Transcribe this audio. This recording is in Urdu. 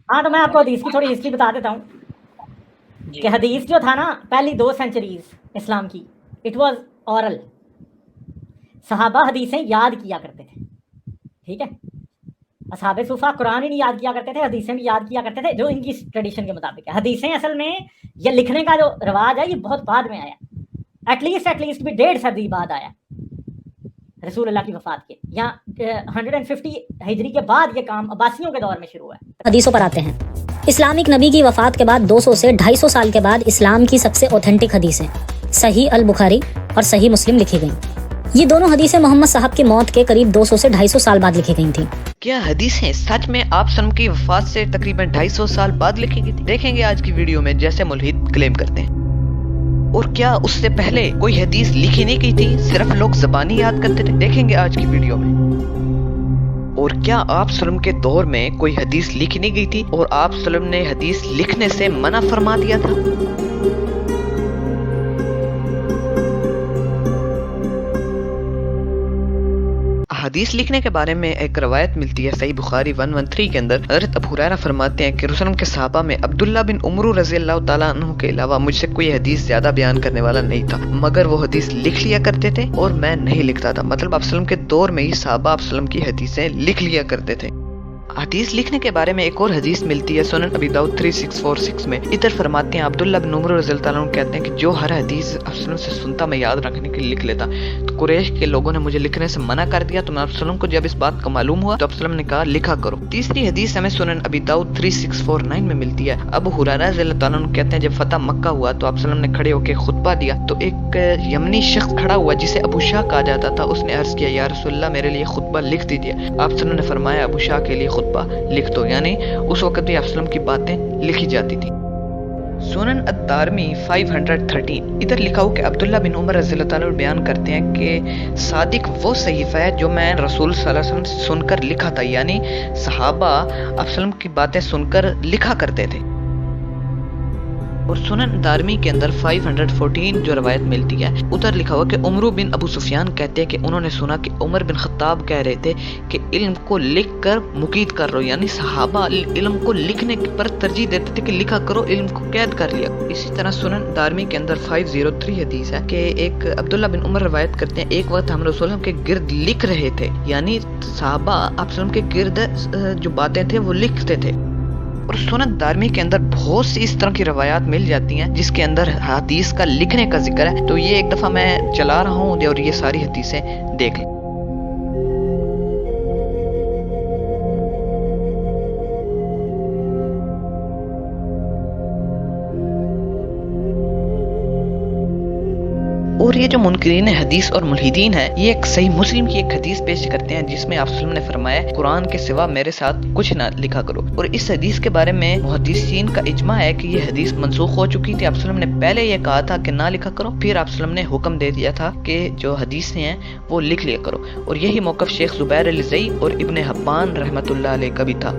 ہاں تو میں آپ کو حدیث کی تھوڑی ہسٹری بتا دیتا ہوں جی کہ حدیث جو تھا نا پہلی 2 سینچریز اسلام کی اٹ واز اورل. صحابہ حدیثیں یاد کیا کرتے تھے. ٹھیک ہے. اصحاب صوفہ قرآن ہی نہیں یاد کیا کرتے تھے, حدیثیں بھی یاد کیا کرتے تھے جو ان کی ٹریڈیشن کے مطابق ہے. حدیثیں اصل میں یہ لکھنے کا جو رواج ہے یہ بہت بعد میں آیا, ایٹ لیسٹ بھی 1.5 صدی بعد آیا رسول اللہ کی وفات کے, یا 150 ہجری کے بعد یہ کام عباسیوں کے دور میں شروع ہوا ہے. حدیثوں پر آتے ہیں. اسلامک نبی کی وفات کے بعد 200 سے 250 سال کے بعد اسلام کی سب سے اوتھینٹک حدیثیں صحیح البخاری اور صحیح مسلم لکھی گئیں. یہ دونوں حدیثیں محمد صاحب کی موت کے قریب 200 سے 250 سال بعد لکھی گئی تھیں. کیا حدیثیں سچ میں آپ صلی اللہ علیہ وسلم کی وفات سے تقریباً 250 سال بعد لکھی گئی تھی؟ دیکھیں گے آج کی ویڈیو میں جیسے ملحد کلیم کرتے ہیں. اور کیا اس سے پہلے کوئی حدیث لکھی نہیں گئی تھی, صرف لوگ زبانی یاد کرتے تھے؟ دیکھیں گے آج کی ویڈیو میں. اور کیا آپ صلی اللہ علیہ وسلم کے دور میں کوئی حدیث لکھی نہیں گئی تھی اور آپ صلی اللہ علیہ وسلم نے حدیث لکھنے سے منع فرما دیا تھا؟ حدیث لکھنے کے بارے میں ایک روایت ملتی ہے صحیح بخاری 113 کے اندر. حضرت ابو ہریرہ فرماتے ہیں کہ رسول اللہ کے صحابہ میں عبداللہ بن عمرو رضی اللہ تعالیٰ عنہ کے علاوہ مجھ سے کوئی حدیث زیادہ بیان کرنے والا نہیں تھا, مگر وہ حدیث لکھ لیا کرتے تھے اور میں نہیں لکھتا تھا. مطلب آپ صلی اللہ علیہ وسلم کے دور میں ہی صحابہ آپ صلی اللہ علیہ وسلم کی حدیثیں لکھ لیا کرتے تھے. حدیث لکھنے کے بارے میں ایک اور حدیث ملتی ہے سنن ابی داؤد 3646 میں. ادھر فرماتے ہیں عبداللہ بن عمر رضی اللہ عنہ کہتے ہیں کہ جو ہر حدیث آپ صلی اللہ علیہ وسلم سے سنتا میں یاد رکھنے کے لیے لکھ لیتا. تو قریش کے لوگوں نے مجھے لکھنے سے منع کر دیا, تو میں آپ صلی اللہ علیہ وسلم کو جب اس بات کا معلوم ہوا تو آپ صلی اللہ علیہ وسلم نے کہا لکھا کرو. تیسری حدیث ہمیں سنن ابی داؤد 3649 میں ملتی ہے. ابو ہریرہ رضی اللہ عنہ کہتے ہیں جب فتح مکہ ہوا تو آپ صلی اللہ علیہ وسلم نے کھڑے ہو کے خطبہ دیا, تو ایک یمنی شخص کھڑا ہوا جسے ابو شاہ کہا جاتا تھا. اس نے عرض کیا یا رسول اللہ میرے لیے خطبہ لکھ دیجیے. آپ صلی اللہ علیہ وسلم نے فرمایا ابو شاہ کے لیے خطبہ لکھ دو, یعنی اس وقت بھی آپ صلی اللہ علیہ وسلم کی باتیں لکھی جاتی تھی. سنن الدارمی 513 ادھر لکھا ہو کہ عبداللہ بن عمر رضی اللہ تعالیٰ بیان کرتے ہیں کہ صادق وہ صحیفہ ہے جو میں رسول صلی اللہ علیہ وسلم سے سن کر لکھا تھا, یعنی صحابہ آپ صلی اللہ علیہ وسلم کی باتیں سن کر لکھا کرتے تھے. اور سنن دارمی کے اندر 514 جو روایت ملتی ہے ادھر لکھا ہوا کہ عمرو بن ابو سفیان کہتے ہیں کہ انہوں نے سنا کہ عمر بن خطاب کہہ رہے تھے کہ علم کو لکھ کر مقید کر رہو, یعنی صحابہ علم کو لکھنے پر ترجیح دیتے تھے کہ لکھا کرو, علم کو قید کر لیا. اسی طرح سنن دارمی کے اندر 503 حدیث ہے کہ ایک عبداللہ بن عمر روایت کرتے ہیں ایک وقت ہم رسول اللہ کے گرد لکھ رہے تھے, یعنی صحابہ آپ صلی اللہ علیہ وسلم کے گرد جو باتیں تھے وہ لکھتے تھے. اور سنن دارمی کے اندر بہت سی اس طرح کی روایات مل جاتی ہیں جس کے اندر حدیث کا لکھنے کا ذکر ہے. تو یہ ایک دفعہ میں چلا رہا ہوں اور یہ ساری حدیثیں دیکھ لیں. اور یہ جو منکرین حدیث اور ملحدین ہیں یہ ایک صحیح مسلم کی ایک حدیث پیش کرتے ہیں جس میں آپ صلی اللہ علیہ وسلم نے فرمایا قرآن کے سوا میرے ساتھ کچھ نہ لکھا کرو. اور اس حدیث کے بارے میں محدثین کا اجماع ہے کہ یہ حدیث منسوخ ہو چکی تھی. آپ صلی اللہ علیہ وسلم نے پہلے یہ کہا تھا کہ نہ لکھا کرو, پھر آپ صلی اللہ علیہ وسلم نے حکم دے دیا تھا کہ جو حدیثیں ہیں وہ لکھ لیا کرو. اور یہی موقف شیخ زبیر الزئی اور ابن حبان رحمۃ اللہ علیہ کا بھی تھا.